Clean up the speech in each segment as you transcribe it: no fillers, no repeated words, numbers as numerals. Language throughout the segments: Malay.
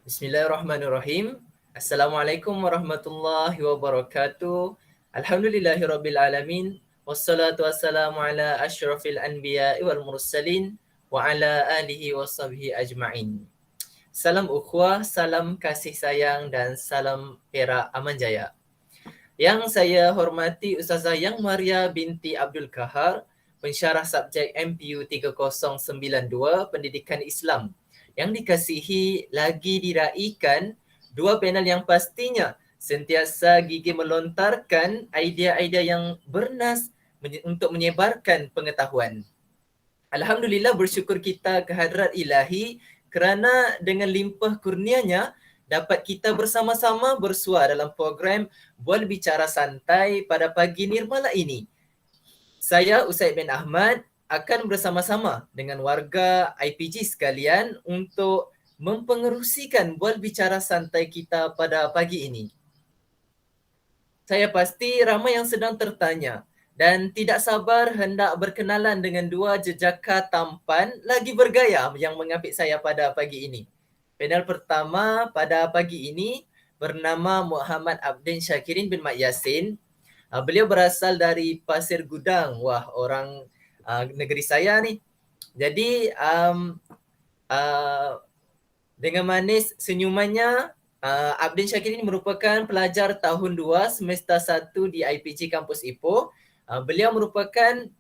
Bismillahirrahmanirrahim. Assalamualaikum warahmatullahi wabarakatuh. Alhamdulillahirabbil alamin. Wassalatu wassalamu ala asyrafil anbiya'i wal mursalin wa ala alihi washabbihi ajma'in. Salam ukhuwah, salam kasih sayang dan salam perak aman jaya. Yang saya hormati Ustazah Yang Maria binti Abdul Kahar, pensyarah subjek MPU 3092 Pendidikan Islam. Yang dikasihi lagi diraikan dua panel yang pastinya sentiasa gigih melontarkan idea-idea yang bernas untuk menyebarkan pengetahuan. Alhamdulillah, bersyukur kita kehadrat ilahi kerana dengan limpah kurnianya dapat kita bersama-sama bersua dalam program Bual Bicara Santai pada pagi nirmala ini. Saya Usaid bin Ahmad akan bersama-sama dengan warga IPG sekalian untuk mempengerusikan bual bicara santai kita pada pagi ini. Saya pasti ramai yang sedang tertanya dan tidak sabar hendak berkenalan dengan dua jejaka tampan lagi bergaya yang mengapit saya pada pagi ini. Panel pertama pada pagi ini bernama Muhammad Abdin Syakirin bin Mat Yassin. Beliau berasal dari Pasir Gudang. Wah, orang negeri saya ni. Jadi dengan manis senyumannya, Abdin Syakirin merupakan pelajar tahun 2 semester 1 di IPG Kampus Ipoh. Beliau merupakan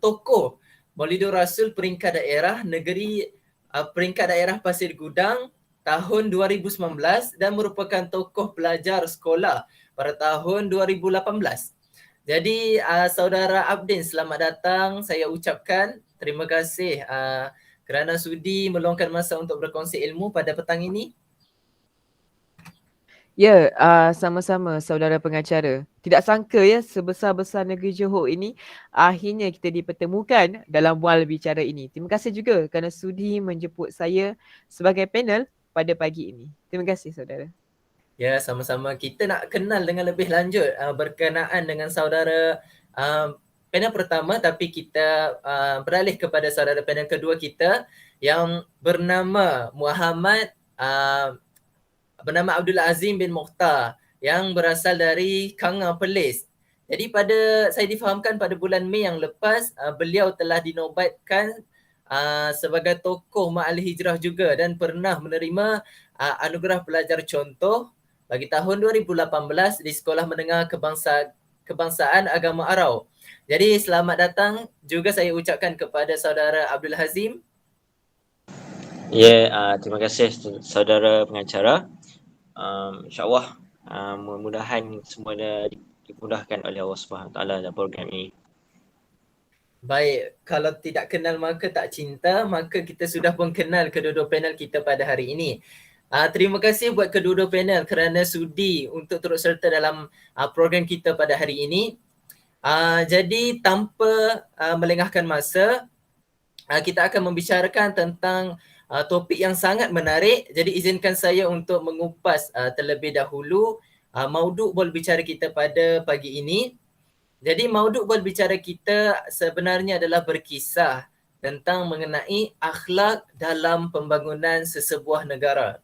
tokoh Maulidur Rasul peringkat daerah negeri peringkat daerah Pasir Gudang tahun 2019 dan merupakan tokoh pelajar sekolah pada tahun 2018. Jadi saudara Abdin, selamat datang. Saya ucapkan terima kasih kerana sudi meluangkan masa untuk berkongsi ilmu pada petang ini. Ya, sama-sama saudara pengacara. Tidak sangka ya sebesar-besar negeri Johor ini akhirnya kita dipertemukan dalam bual bicara ini. Terima kasih juga kerana sudi menjemput saya sebagai panel pada pagi ini. Terima kasih saudara. Ya, sama-sama. Kita nak kenal dengan lebih lanjut berkenaan dengan saudara panel pertama, tapi kita beralih kepada saudara panel kedua kita yang bernama bernama Abdul Azim bin Mokhtar yang berasal dari Kanga Perlis. Jadi saya difahamkan pada bulan Mei yang lepas beliau telah dinobatkan sebagai tokoh Ma'al Hijrah juga dan pernah menerima anugerah pelajar contoh bagi tahun 2018 di Sekolah Menengah Kebangsaan Agama Arau. Jadi selamat datang juga saya ucapkan kepada saudara Abdul Hazim. Ya, terima kasih saudara pengacara. InsyaAllah mudah-mudahan semuanya dimudahkan oleh Allah SWT dalam program ini. Baik, kalau tidak kenal maka tak cinta, maka kita sudah pun kenal kedua-dua panel kita pada hari ini. Terima kasih buat kedua-dua panel kerana sudi untuk turut serta dalam program kita pada hari ini. Jadi tanpa melengahkan masa, kita akan membicarakan tentang topik yang sangat menarik. Jadi izinkan saya untuk mengupas terlebih dahulu mauduk bual bicara kita pada pagi ini. Jadi mauduk bual bicara kita sebenarnya adalah berkisah tentang mengenai akhlak dalam pembangunan sesebuah negara.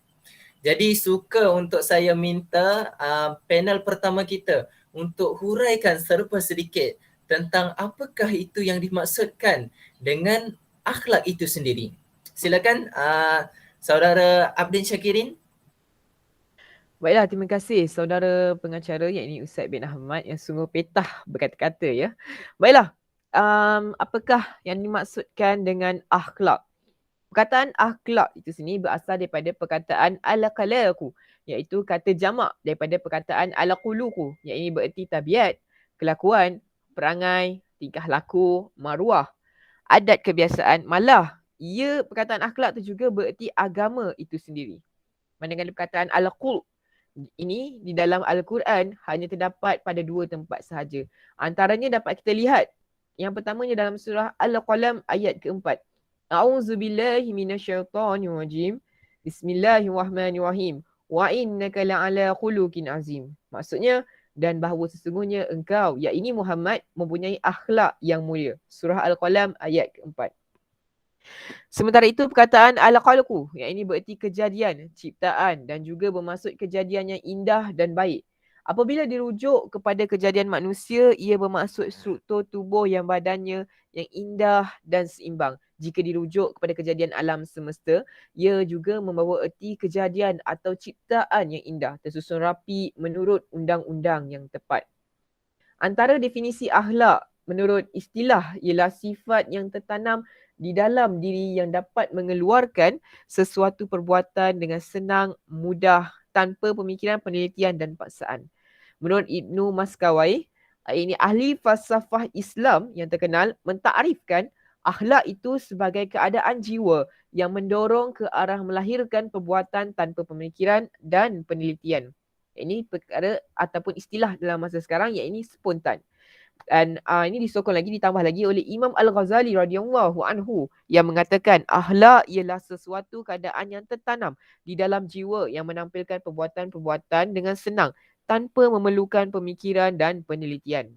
Jadi suka untuk saya minta panel pertama kita untuk huraikan serba sedikit tentang apakah itu yang dimaksudkan dengan akhlak itu sendiri. Silakan saudara Abdin Syakirin. Baiklah, terima kasih saudara pengacara yakni Ustaz bin Ahmad yang sungguh petah berkata-kata ya. Baiklah, apakah yang dimaksudkan dengan akhlak? Perkataan akhlak itu sendiri berasal daripada perkataan al-akhlaqu, iaitu kata jamak daripada perkataan al-quluqu, iaitu bererti tabiat, kelakuan, perangai, tingkah laku, maruah, adat kebiasaan, malah ia perkataan akhlak itu juga bererti agama itu sendiri. Manakala perkataan al-qul ini di dalam Al-Quran hanya terdapat pada dua tempat sahaja. Antaranya dapat kita lihat. Yang pertamanya dalam surah Al-Qalam ayat keempat. A'udzubillahi minasyaitonirrajim. Bismillahirrahmanirrahim. Wa innaka la'ala khuluqin azim. Maksudnya, dan bahawa sesungguhnya engkau, yakni Muhammad, mempunyai akhlak yang mulia. Surah Al-Qalam ayat keempat. Sementara itu perkataan al-khalqu, yang ini bererti kejadian, ciptaan dan juga bermaksud kejadian yang indah dan baik. Apabila dirujuk kepada kejadian manusia, ia bermaksud struktur tubuh yang badannya yang indah dan seimbang. Jika dirujuk kepada kejadian alam semesta, ia juga membawa erti kejadian atau ciptaan yang indah, tersusun rapi menurut undang-undang yang tepat. Antara definisi akhlak menurut istilah ialah sifat yang tertanam di dalam diri yang dapat mengeluarkan sesuatu perbuatan dengan senang, mudah, tanpa pemikiran, penelitian dan paksaan. Menurut Ibnu Maskawai, ini ahli falsafah Islam yang terkenal, mentarifkan akhlak itu sebagai keadaan jiwa yang mendorong ke arah melahirkan perbuatan tanpa pemikiran dan penelitian. Ini perkara ataupun istilah dalam masa sekarang, iaitu spontan. Dan ini disokong lagi, ditambah lagi oleh Imam Al-Ghazali radhiyallahu anhu yang mengatakan akhlak ialah sesuatu keadaan yang tertanam di dalam jiwa yang menampilkan perbuatan-perbuatan dengan senang tanpa memerlukan pemikiran dan penelitian.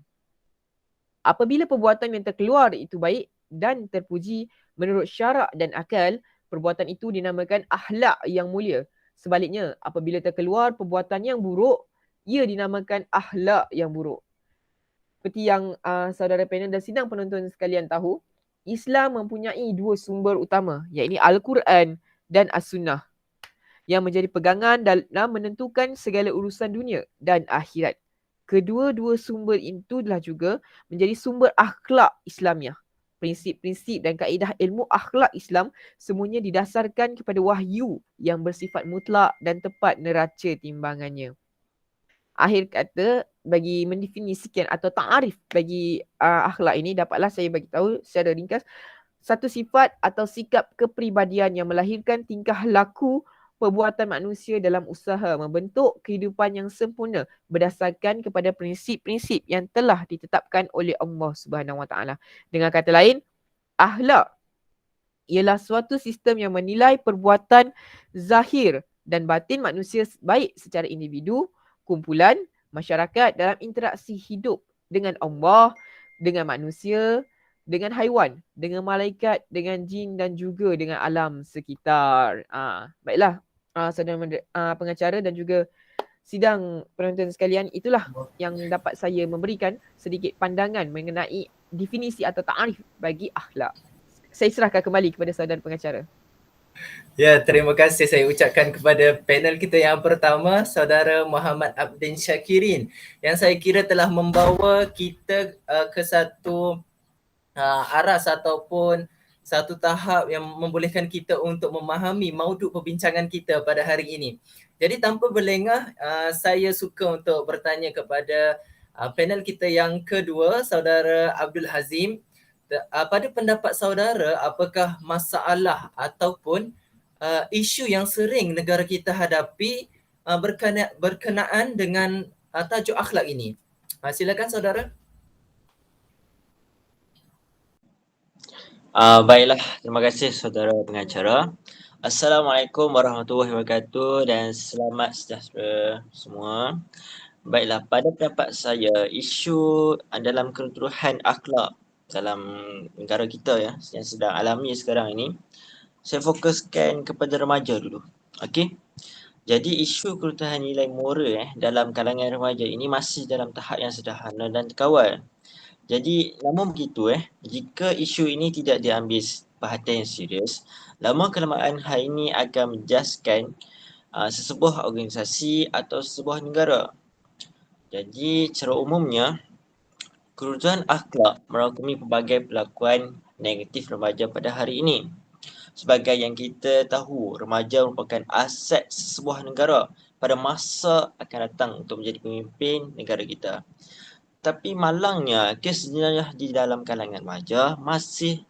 Apabila perbuatan yang terkeluar itu baik dan terpuji menurut syarak dan akal, perbuatan itu dinamakan akhlak yang mulia. Sebaliknya, apabila terkeluar perbuatan yang buruk, ia dinamakan akhlak yang buruk. Seperti yang saudara panel dan sidang penonton sekalian tahu, Islam mempunyai dua sumber utama, iaitu Al-Quran dan As-Sunnah, yang menjadi pegangan dalam menentukan segala urusan dunia dan akhirat. Kedua-dua sumber itu adalah juga menjadi sumber akhlak Islamiah. Prinsip-prinsip dan kaedah ilmu akhlak Islam semuanya didasarkan kepada wahyu yang bersifat mutlak dan tepat neraca timbangannya. Akhir kata, bagi mendefinisikan atau ta'arif bagi akhlak ini, dapatlah saya bagi tahu secara ringkas satu sifat atau sikap kepribadian yang melahirkan tingkah laku perbuatan manusia dalam usaha membentuk kehidupan yang sempurna berdasarkan kepada prinsip-prinsip yang telah ditetapkan oleh Allah Subhanahu Wa Taala. Dengan kata lain, akhlak ialah suatu sistem yang menilai perbuatan zahir dan batin manusia baik secara individu, kumpulan, masyarakat dalam interaksi hidup dengan Allah, dengan manusia, dengan haiwan, dengan malaikat, dengan jin dan juga dengan alam sekitar. Baiklah, saudara pengacara dan juga sidang penonton sekalian, itulah yang dapat saya memberikan sedikit pandangan mengenai definisi atau ta'arif bagi akhlak. Saya serahkan kembali kepada saudara pengacara. Ya, terima kasih saya ucapkan kepada panel kita yang pertama, Saudara Muhammad Abdin Syakirin, yang saya kira telah membawa kita ke satu aras ataupun satu tahap yang membolehkan kita untuk memahami mauduk perbincangan kita pada hari ini. Jadi tanpa berlengah, saya suka untuk bertanya kepada panel kita yang kedua, Saudara Abdul Hazim. Pada pendapat saudara, apakah masalah ataupun isu yang sering negara kita hadapi berkenaan dengan tajuk akhlak ini? Silakan saudara. Baiklah, terima kasih saudara pengacara. Assalamualaikum warahmatullahi wabarakatuh dan selamat sejahtera semua. Baiklah, pada pendapat saya, isu dalam keseluruhan akhlak dalam negara kita yang sedang alami sekarang ini, saya fokuskan kepada remaja dulu. Okey. Jadi isu keruntuhan nilai moral dalam kalangan remaja ini masih dalam tahap yang sederhana dan terkawal. Jadi namun begitu jika isu ini tidak diambil perhatian yang serius, lama kelamaan hal ini akan menjaskan sesebuah organisasi atau sesebuah negara. Jadi secara umumnya, keruntuhan akhlak merangkumi pelbagai perlakuan negatif remaja pada hari ini. Sebagai yang kita tahu, remaja merupakan aset sesebuah negara pada masa akan datang untuk menjadi pemimpin negara kita. Tapi malangnya, kes jenayah di dalam kalangan remaja masih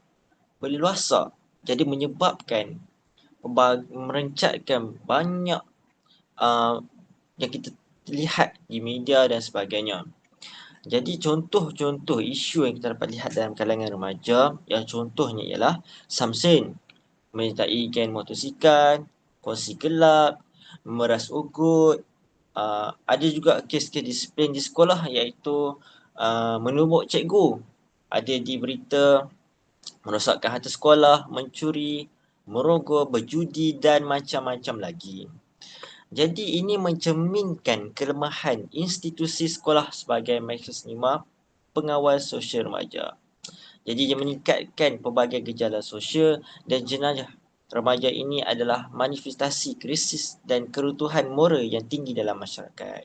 berleluasa. Jadi menyebabkan merencatkan banyak yang kita lihat di media dan sebagainya. Jadi contoh-contoh isu yang kita dapat lihat dalam kalangan remaja, yang contohnya ialah samsin, menyertai geng motosikal, kongsi gelap, memeras ugut. Ada juga kes-kes disiplin di sekolah iaitu menumbuk cikgu. Ada di berita merosakkan harta sekolah, mencuri, merogol, berjudi dan macam-macam lagi. Jadi ini mencerminkan kelemahan institusi sekolah sebagai mekanisme pengawal sosial remaja. Jadi dia meningkatkan pelbagai gejala sosial dan jenayah remaja ini adalah manifestasi krisis dan keruntuhan moral yang tinggi dalam masyarakat.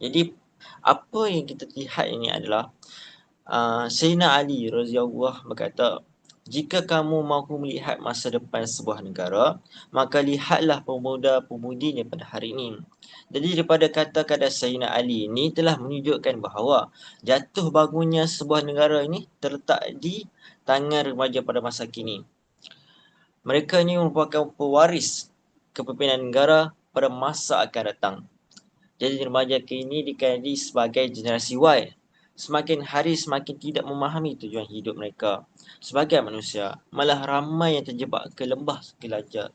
Jadi apa yang kita lihat ini adalah Sayyidina Ali radhiyallahu berkata, jika kamu mahu melihat masa depan sebuah negara, maka lihatlah pemuda-pemudinya pada hari ini. Jadi daripada kata-kata Sayyidina Ali ini telah menunjukkan bahawa jatuh bangunnya sebuah negara ini terletak di tangan remaja pada masa kini. Mereka ini merupakan pewaris kepimpinan negara pada masa akan datang. Jadi remaja kini dikenali sebagai generasi Y. Semakin hari semakin tidak memahami tujuan hidup mereka sebagai manusia. Malah ramai yang terjebak ke lembah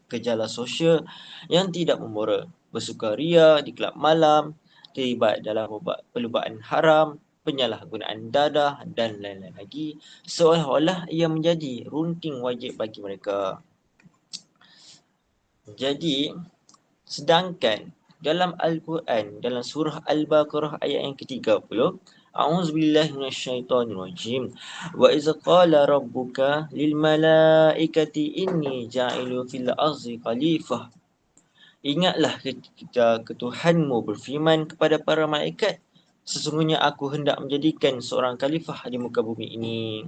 gejala sosial yang tidak memora. Bersukaria di kelab malam, terlibat dalam perlubaan haram, penyalahgunaan dadah dan lain-lain lagi. Seolah-olah ia menjadi runting wajib bagi mereka. Jadi, sedangkan dalam Al-Quran, dalam surah Al-Baqarah ayat yang ke-30, A'udzubillahi minasyaitonirrajim. Wa iza qala rabbuka lil malaikati inni ja'ilu fil ardi khalifah. Ingatlah ketika Tuhanmu berfirman kepada para malaikat, sesungguhnya aku hendak menjadikan seorang khalifah di muka bumi ini.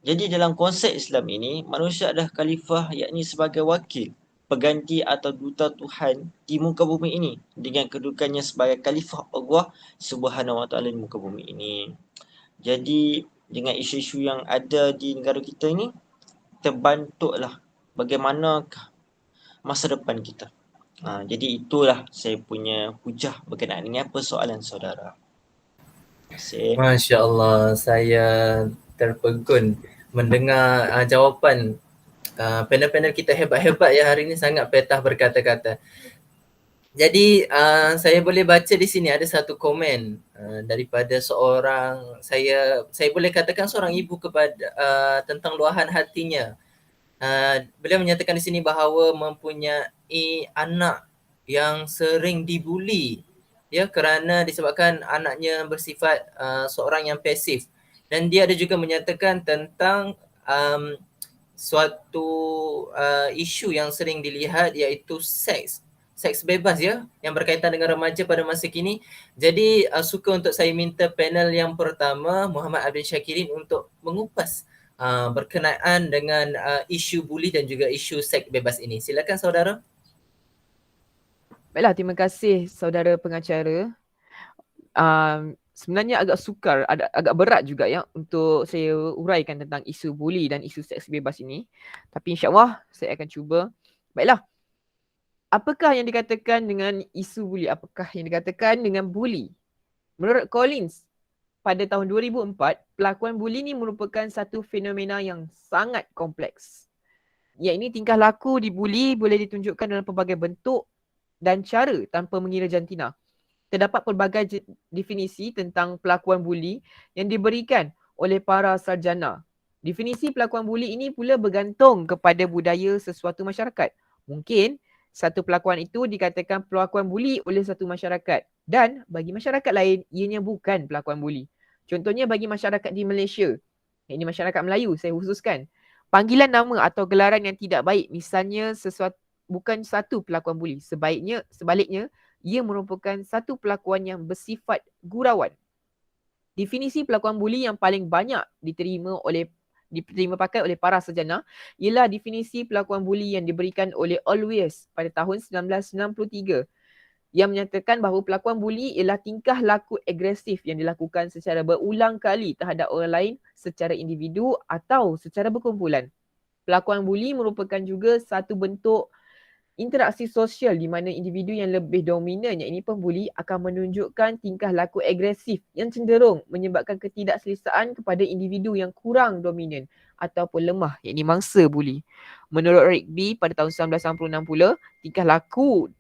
Jadi dalam konsep Islam ini, manusia adalah khalifah, yakni sebagai wakil, pengganti atau duta Tuhan di muka bumi ini dengan kedudukannya sebagai khalifah Allah Subhanahu Wa Taala di muka bumi ini. Jadi dengan isu-isu yang ada di negara kita ini, terbentuklah bagaimanakah masa depan kita. Jadi itulah saya punya hujah berkenaan dengan persoalan saudara. Terima kasih. Masya Allah, saya terpegun mendengar jawapan panel-panel kita hebat-hebat ya hari ini, sangat petah berkata-kata. Jadi saya boleh baca di sini ada satu komen daripada seorang, saya boleh katakan seorang ibu kepada tentang luahan hatinya. Beliau menyatakan di sini bahawa mempunyai anak yang sering dibuli ya, kerana disebabkan anaknya bersifat seorang yang pasif, dan dia ada juga menyatakan tentang suatu isu yang sering dilihat iaitu seks bebas ya, yang berkaitan dengan remaja pada masa kini. Jadi suka untuk saya minta panel yang pertama Muhammad Abdul Syakirin untuk mengupas berkenaan dengan isu buli dan juga isu seks bebas ini. Silakan saudara. Baiklah, terima kasih saudara pengacara. Sebenarnya agak sukar, agak berat juga ya untuk saya uraikan tentang isu buli dan isu seks bebas ini. Tapi insya-Allah saya akan cuba. Baiklah. Apakah yang dikatakan dengan isu buli? Apakah yang dikatakan dengan buli? Menurut Collins, pada tahun 2004, pelakuan buli ini merupakan satu fenomena yang sangat kompleks. Iaitu tingkah laku dibuli boleh ditunjukkan dalam pelbagai bentuk dan cara tanpa mengira jantina. Terdapat pelbagai definisi tentang pelakuan buli yang diberikan oleh para sarjana. Definisi pelakuan buli ini pula bergantung kepada budaya sesuatu masyarakat. Mungkin satu pelakuan itu dikatakan pelakuan buli oleh satu masyarakat, dan bagi masyarakat lain ianya bukan pelakuan buli. Contohnya bagi masyarakat di Malaysia, ini masyarakat Melayu saya khususkan, panggilan nama atau gelaran yang tidak baik misalnya bukan satu pelakuan buli, sebaliknya ia merupakan satu pelakuan yang bersifat gurauan. Definisi pelakuan buli yang paling banyak diterima pakai oleh para sarjana ialah definisi pelakuan buli yang diberikan oleh Always pada tahun 1993 yang menyatakan bahawa pelakuan buli ialah tingkah laku agresif yang dilakukan secara berulang kali terhadap orang lain secara individu atau secara berkumpulan. Pelakuan buli merupakan juga satu bentuk interaksi sosial di mana individu yang lebih dominan, iaitu pembuli, akan menunjukkan tingkah laku agresif yang cenderung menyebabkan ketidakselesaan kepada individu yang kurang dominan ataupun lemah, iaitu mangsa buli. Menurut Rigby pada tahun 1960 pula, tingkah laku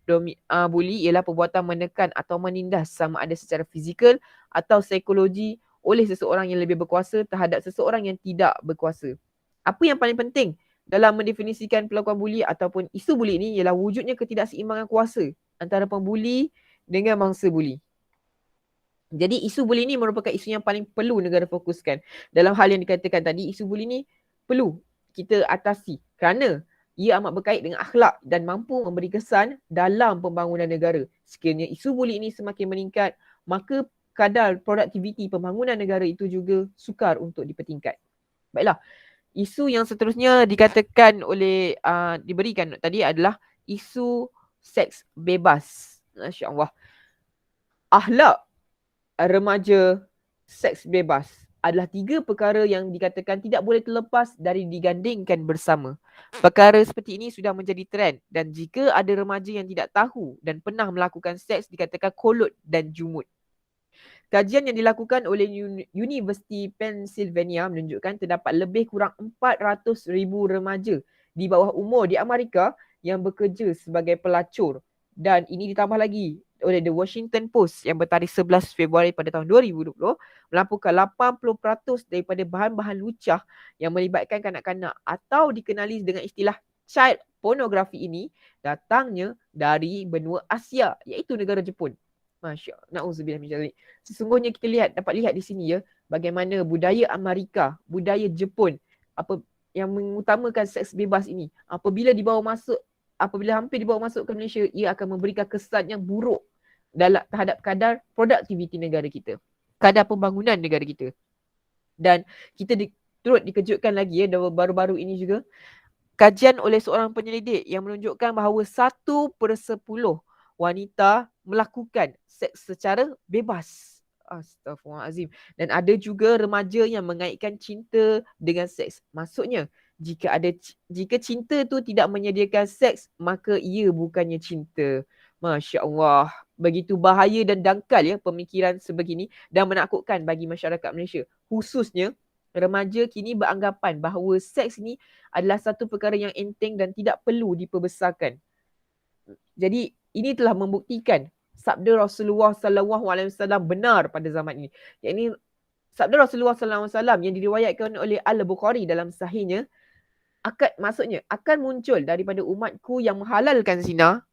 buli ialah perbuatan menekan atau menindas sama ada secara fizikal atau psikologi oleh seseorang yang lebih berkuasa terhadap seseorang yang tidak berkuasa. Apa yang paling penting dalam mendefinisikan pelakuan buli ataupun isu buli ini ialah wujudnya ketidakseimbangan kuasa antara pembuli dengan mangsa buli. Jadi isu buli ini merupakan isu yang paling perlu negara fokuskan. Dalam hal yang dikatakan tadi, isu buli ini perlu kita atasi kerana ia amat berkait dengan akhlak dan mampu memberi kesan dalam pembangunan negara. Sekiranya isu buli ini semakin meningkat, maka kadar produktiviti pembangunan negara itu juga sukar untuk dipertingkat. Baiklah, isu yang seterusnya dikatakan oleh diberikan tadi adalah isu seks bebas. Masya Allah. Akhlak remaja seks bebas adalah 3 perkara yang dikatakan tidak boleh terlepas dari digandingkan bersama. Perkara seperti ini sudah menjadi trend dan jika ada remaja yang tidak tahu dan pernah melakukan seks dikatakan kolot dan jumut. Kajian yang dilakukan oleh Universiti Pennsylvania menunjukkan terdapat lebih kurang 400,000 remaja di bawah umur di Amerika yang bekerja sebagai pelacur. Dan ini ditambah lagi oleh The Washington Post yang bertarikh 11 Februari pada tahun 2020 melaporkan 80% daripada bahan-bahan lucah yang melibatkan kanak-kanak atau dikenali dengan istilah child pornography ini datangnya dari benua Asia iaitu negara Jepun. Masya Allah. Na'udzubillah min dzalik. Sesungguhnya kita dapat lihat di sini ya bagaimana budaya Amerika, budaya Jepun yang mengutamakan seks bebas ini apabila hampir dibawa masuk ke Malaysia, ia akan memberikan kesan yang buruk terhadap kadar produktiviti negara kita, kadar pembangunan negara kita. Dan kita turut dikejutkan lagi ya baru-baru ini juga kajian oleh seorang penyelidik yang menunjukkan bahawa 1/10 wanita melakukan seks secara bebas. Astaghfirullahalazim. Dan ada juga remaja yang mengaitkan cinta dengan seks. Maksudnya jika cinta tu tidak menyediakan seks, maka ia bukannya cinta. Masya Allah. Begitu bahaya dan dangkal ya pemikiran sebegini dan menakutkan bagi masyarakat Malaysia. Khususnya remaja kini beranggapan bahawa seks ni adalah satu perkara yang enteng dan tidak perlu diperbesarkan. Jadi ini telah membuktikan sabda Rasulullah SAW benar pada zaman ini. Yakni sabda Rasulullah SAW yang diriwayatkan oleh Al-Bukhari dalam sahihnya, maksudnya akan muncul daripada umatku yang menghalalkan zina,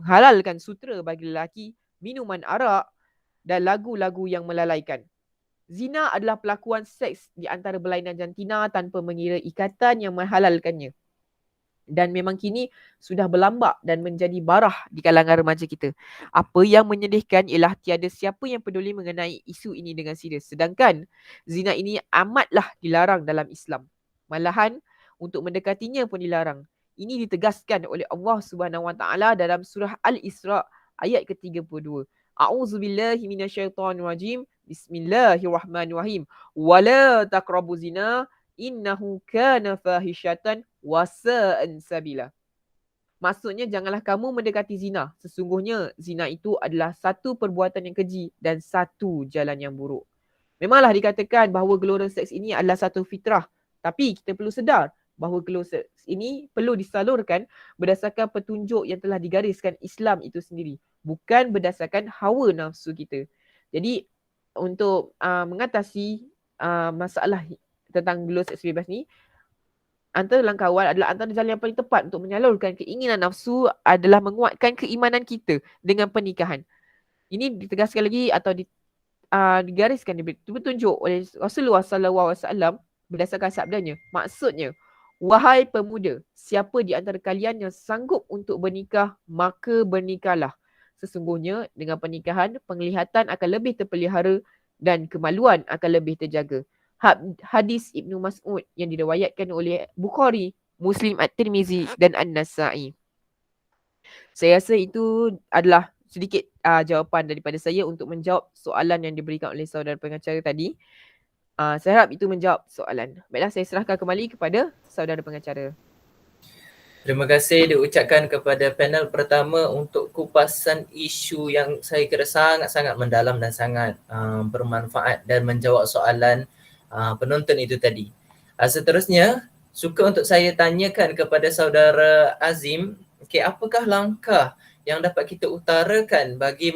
menghalalkan sutera bagi lelaki, minuman arak dan lagu-lagu yang melalaikan. Zina adalah pelakuan seks di antara berlainan jantina tanpa mengira ikatan yang menghalalkannya. Dan memang kini sudah berlambak dan menjadi barah di kalangan remaja kita. Apa yang menyedihkan ialah tiada siapa yang peduli mengenai isu ini dengan serius. Sedangkan zina ini amatlah dilarang dalam Islam. Malahan untuk mendekatinya pun dilarang. Ini ditegaskan oleh Allah Subhanahu Wa Taala dalam surah Al-Isra ayat ke-32. A'udzubillahi minasyaitonirrajim. Bismillahirrahmanirrahim. Wala taqrabu zina innahu kana fahishatan wa sa'an sabila. Maksudnya janganlah kamu mendekati zina. Sesungguhnya zina itu adalah satu perbuatan yang keji dan satu jalan yang buruk. Memanglah dikatakan bahawa gelora seks ini adalah satu fitrah. Tapi kita perlu sedar bahawa gelora seks ini perlu disalurkan berdasarkan petunjuk yang telah digariskan Islam itu sendiri. Bukan berdasarkan hawa nafsu kita. Jadi untuk mengatasi masalah tentang gelora seks bebas ni, antara langkah awal adalah antara jalan yang paling tepat untuk menyalurkan keinginan nafsu adalah menguatkan keimanan kita dengan pernikahan. Ini ditegaskan lagi atau digariskan, ditunjuk oleh Rasulullah SAW berdasarkan sabdanya. Maksudnya, wahai pemuda, siapa di antara kalian yang sanggup untuk bernikah, maka bernikahlah. Sesungguhnya dengan pernikahan, penglihatan akan lebih terpelihara dan kemaluan akan lebih terjaga. Hadis Ibnu Mas'ud yang diriwayatkan oleh Bukhari, Muslim, At-Tirmizi dan An-Nasa'i. Saya rasa itu adalah sedikit jawapan daripada saya untuk menjawab soalan yang diberikan oleh saudara pengacara tadi. Saya harap itu menjawab soalan. Baiklah, saya serahkan kembali kepada saudara pengacara. Terima kasih diucapkan kepada panel pertama untuk kupasan isu yang saya kira sangat-sangat mendalam dan sangat bermanfaat dan menjawab soalan penonton itu tadi. Seterusnya, suka untuk saya tanyakan kepada saudara Azim, apakah langkah yang dapat kita utarakan bagi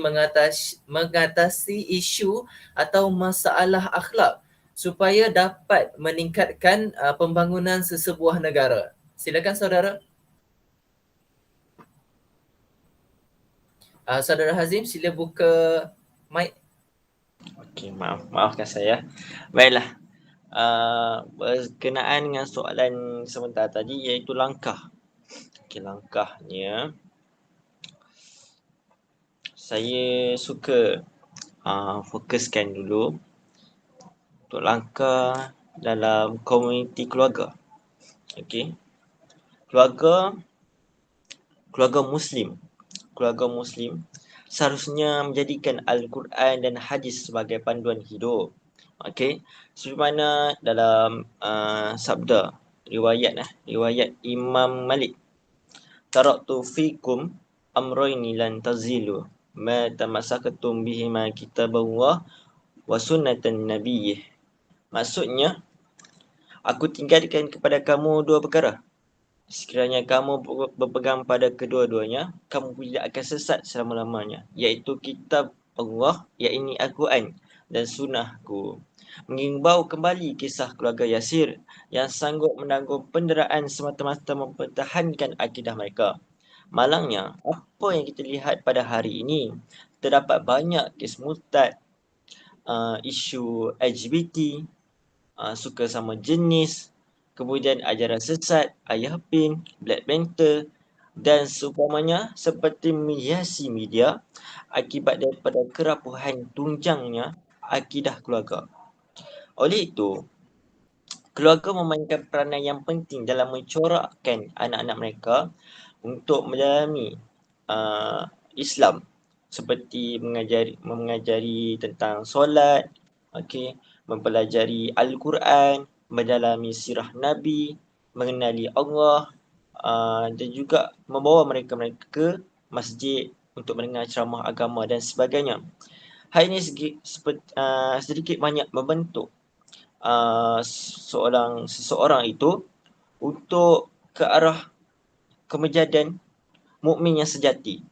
mengatasi isu atau masalah akhlak supaya dapat meningkatkan pembangunan sesebuah negara? Silakan saudara. Saudara Hazim, sila buka mic. Okey, maafkan saya. Baiklah. Berkenaan dengan soalan sebentar tadi iaitu langkah. Okey, langkahnya saya suka fokuskan dulu untuk langkah dalam komuniti keluarga. Okey. Keluarga Muslim seharusnya menjadikan Al-Quran dan hadis sebagai panduan hidup. Okey. Seperti mana dalam sabda riwayat Imam Malik, taraktu fikum amrayni lan tazilu ma tamassakatum bihima kitaballah wa sunnatan nabiyyih. Maksudnya, aku tinggalkan kepada kamu dua perkara. Sekiranya kamu berpegang pada kedua-duanya, kamu tidak akan sesat selama-lamanya, iaitu kitab Allah, iaitu Al-Quran dan sunnahku. Mengimbau kembali kisah keluarga Yasir yang sanggup menanggung penderaan semata-mata mempertahankan akidah mereka. Malangnya, apa yang kita lihat pada hari ini, terdapat banyak kes murtad, isu LGBT, suka sama jenis, kemudian ajaran sesat, Ayah Pin, Black Panther dan seumpamanya seperti menghiasi media akibat daripada kerapuhan tunjangnya akidah keluarga. Oleh itu, keluarga memainkan peranan yang penting dalam mencorakkan anak-anak mereka untuk mendalami Islam, seperti mengajari tentang solat, mempelajari Al-Quran, mendalami sirah Nabi, mengenali Allah, dan juga membawa mereka ke masjid untuk mendengar ceramah agama dan sebagainya. Hal ini sedikit banyak membentuk seseorang itu untuk ke arah kemenjadian mukmin yang sejati.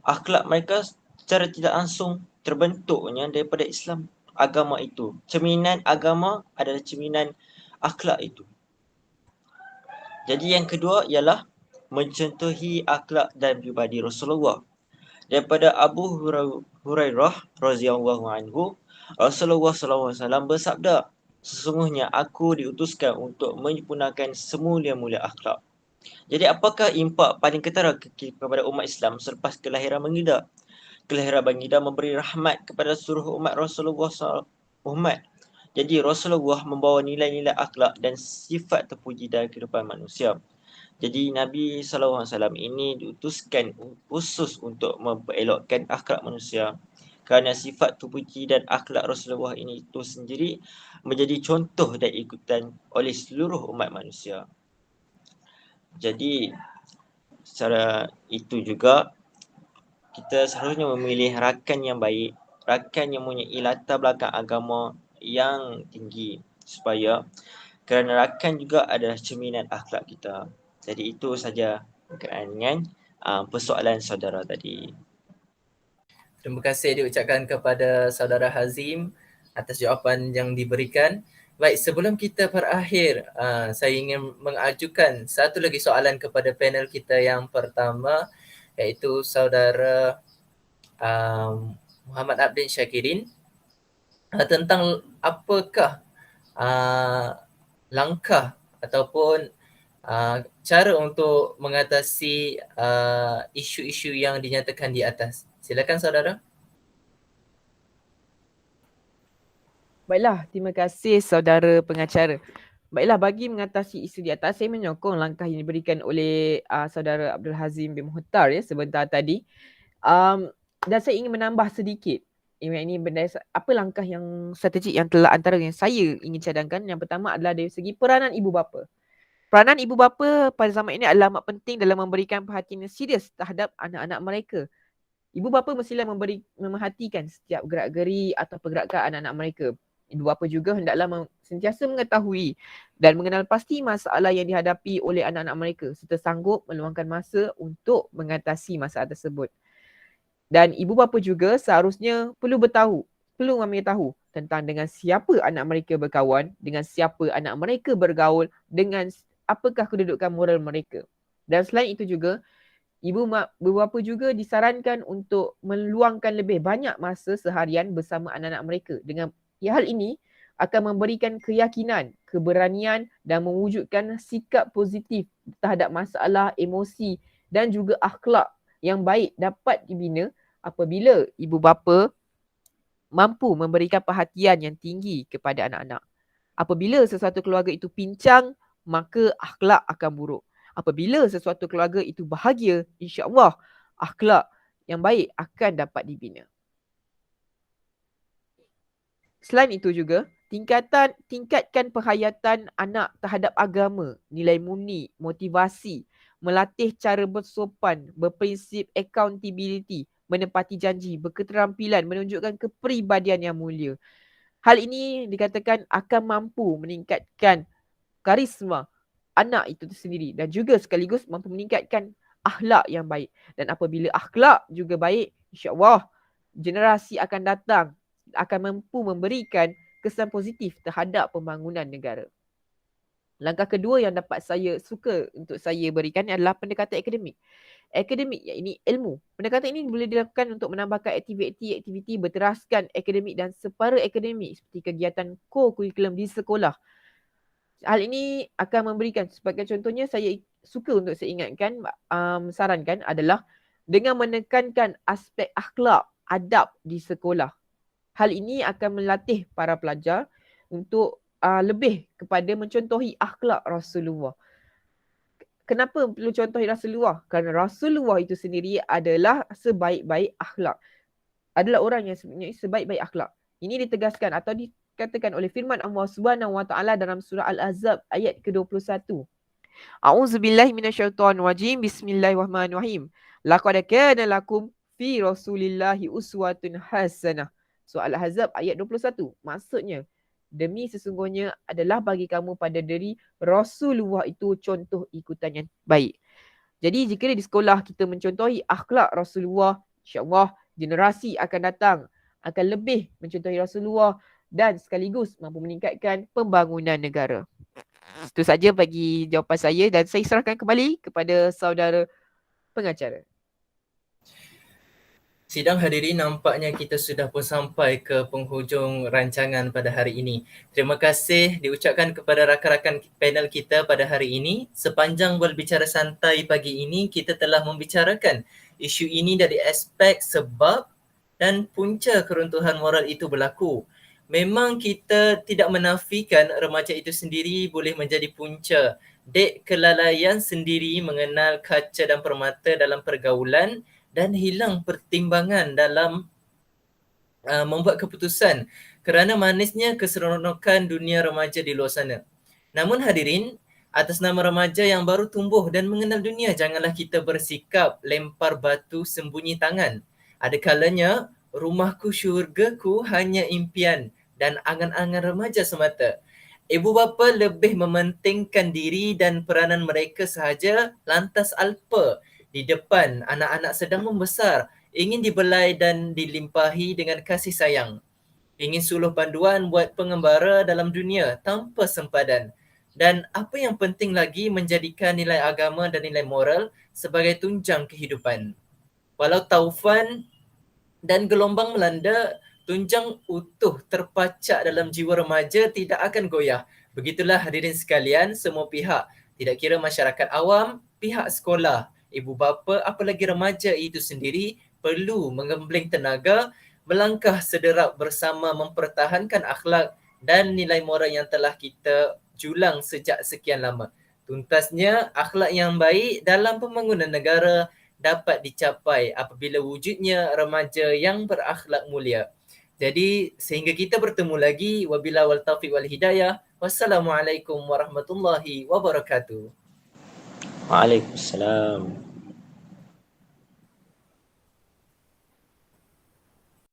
Akhlak mereka secara tidak langsung terbentuknya daripada Islam, agama itu. Cerminan agama adalah cerminan akhlak itu. Jadi yang kedua ialah mencontohi akhlak dan pribadi Rasulullah. Daripada Abu Hurairah radhiyallahu anhu, Rasulullah SAW bersabda, sesungguhnya aku diutuskan untuk menyempurnakan semulia-mulia akhlak. Jadi apakah impak paling ketara kepada umat Islam selepas kelahiran baginda? Kelahiran baginda memberi rahmat kepada seluruh umat Rasulullah SAW. Jadi Rasulullah membawa nilai-nilai akhlak dan sifat terpuji dalam kehidupan manusia. Jadi Nabi SAW ini diutuskan khusus untuk memperelokkan akhlak manusia. Kerana sifat terpuji dan akhlak Rasulullah ini itu sendiri menjadi contoh dan ikutan oleh seluruh umat manusia. Jadi secara itu juga kita seharusnya memilih rakan yang baik, rakan yang mempunyai latar belakang agama yang tinggi, supaya kerana rakan juga adalah cerminan akhlak kita. Jadi itu saja berkenaan dengan persoalan saudara tadi. Terima kasih diucapkan kepada saudara Hazim atas jawapan yang diberikan. Baik, sebelum kita berakhir, saya ingin mengajukan satu lagi soalan kepada panel kita yang pertama, iaitu saudara Muhammad Abdin Syakirin, tentang apakah langkah ataupun cara untuk mengatasi isu-isu yang dinyatakan di atas. Silakan saudara. Baiklah, terima kasih saudara pengacara. Baiklah, bagi mengatasi isu di atas, saya menyokong langkah yang diberikan oleh saudara Abdul Hazim bin Muhtar sebentar tadi. Dan saya ingin menambah sedikit. Ini benda apa langkah yang strategik yang telah antara yang saya ingin cadangkan. Yang pertama adalah dari segi peranan ibu bapa. Peranan ibu bapa pada zaman ini adalah amat penting dalam memberikan perhatian yang serius terhadap anak-anak mereka. Ibu bapa mestilah memerhatikan setiap gerak-geri atau pergerakan anak-anak mereka. Ibu bapa juga hendaklah sentiasa mengetahui dan mengenal pasti masalah yang dihadapi oleh anak-anak mereka serta sanggup meluangkan masa untuk mengatasi masalah tersebut. Dan ibu bapa juga seharusnya perlu mengambil tahu tentang dengan siapa anak mereka berkawan, dengan siapa anak mereka bergaul, dengan apakah kedudukan moral mereka. Dan selain itu juga, ibu bapa juga disarankan untuk meluangkan lebih banyak masa seharian bersama anak-anak mereka. Dengan hal ini akan memberikan keyakinan, keberanian dan mewujudkan sikap positif terhadap masalah emosi dan juga akhlak yang baik dapat dibina apabila ibu bapa mampu memberikan perhatian yang tinggi kepada anak-anak. Apabila sesuatu keluarga itu pincang, maka akhlak akan buruk. Apabila sesuatu keluarga itu bahagia, insya-Allah akhlak yang baik akan dapat dibina. Selain itu juga, tingkatkan penghayatan anak terhadap agama, nilai murni, motivasi, melatih cara bersopan, berprinsip accountability, menepati janji, berketerampilan, menunjukkan kepribadian yang mulia. Hal ini dikatakan akan mampu meningkatkan karisma anak itu sendiri dan juga sekaligus mampu meningkatkan akhlak yang baik. Dan apabila akhlak juga baik, insya-Allah generasi akan datang akan mampu memberikan kesan positif terhadap pembangunan negara. Langkah kedua yang dapat saya suka untuk saya berikan adalah pendekatan akademik. Akademik iaitu ilmu. Pendekatan ini boleh dilakukan untuk menambahkan aktiviti berteraskan akademik dan separa akademik seperti kegiatan co-curriculum di sekolah. Hal ini akan memberikan, sebagai contohnya saya suka untuk saya ingatkan, sarankan adalah dengan menekankan aspek akhlak, adab di sekolah. Hal ini akan melatih para pelajar untuk lebih kepada mencontohi akhlak Rasulullah. Kenapa perlu contohi Rasulullah? Kerana Rasulullah itu sendiri adalah sebaik-baik akhlak. Adalah orang yang sebenarnya sebaik-baik akhlak. Ini ditegaskan atau dikatakan oleh firman Allah Subhanahu Wa Taala dalam surah Al-Ahzab ayat ke-21. A'udzubillahi minasyaitonirrajim. Bismillahirrahmanirrahim. Laqad kana lakum fi Rasulillahi uswatun hasanah. Surah Al-Ahzab ayat 21. Maksudnya, demi sesungguhnya adalah bagi kamu pada diri Rasulullah itu contoh ikutan yang baik. Jadi jika di sekolah kita mencontohi akhlak Rasulullah, insya-Allah generasi akan datang akan lebih mencontohi Rasulullah dan sekaligus mampu meningkatkan pembangunan negara. Itu saja bagi jawapan saya dan saya serahkan kembali kepada saudara pengacara. Sidang hadirin, nampaknya kita sudah pun sampai ke penghujung rancangan pada hari ini. Terima kasih diucapkan kepada rakan-rakan panel kita pada hari ini. Sepanjang berbicara santai pagi ini, kita telah membicarakan isu ini dari aspek sebab dan punca keruntuhan moral itu berlaku. Memang kita tidak menafikan remaja itu sendiri boleh menjadi punca dek kelalaian sendiri mengenal kaca dan permata dalam pergaulan dan hilang pertimbangan dalam membuat keputusan kerana manisnya keseronokan dunia remaja di luar sana. Namun hadirin, atas nama remaja yang baru tumbuh dan mengenal dunia, janganlah kita bersikap lempar batu sembunyi tangan. Ada kalanya, rumahku syurgaku hanya impian dan angan-angan remaja semata. Ibu bapa lebih mementingkan diri dan peranan mereka sahaja lantas alpa di depan anak-anak sedang membesar, ingin dibelai dan dilimpahi dengan kasih sayang. Ingin suluh panduan buat pengembara dalam dunia tanpa sempadan. Dan apa yang penting lagi, menjadikan nilai agama dan nilai moral sebagai tunjang kehidupan. Walau taufan dan gelombang melanda, tunjang utuh terpacak dalam jiwa remaja tidak akan goyah. Begitulah hadirin sekalian, semua pihak, tidak kira masyarakat awam, pihak sekolah, ibu bapa, apalagi remaja itu sendiri perlu menggembling tenaga, melangkah sederap bersama mempertahankan akhlak dan nilai moral yang telah kita julang sejak sekian lama. Tuntasnya, akhlak yang baik dalam pembangunan negara dapat dicapai apabila wujudnya remaja yang berakhlak mulia. Jadi sehingga kita bertemu lagi, wabillahi wal taufiq wal hidayah. Wassalamualaikum warahmatullahi wabarakatuh. Waalaikumsalam.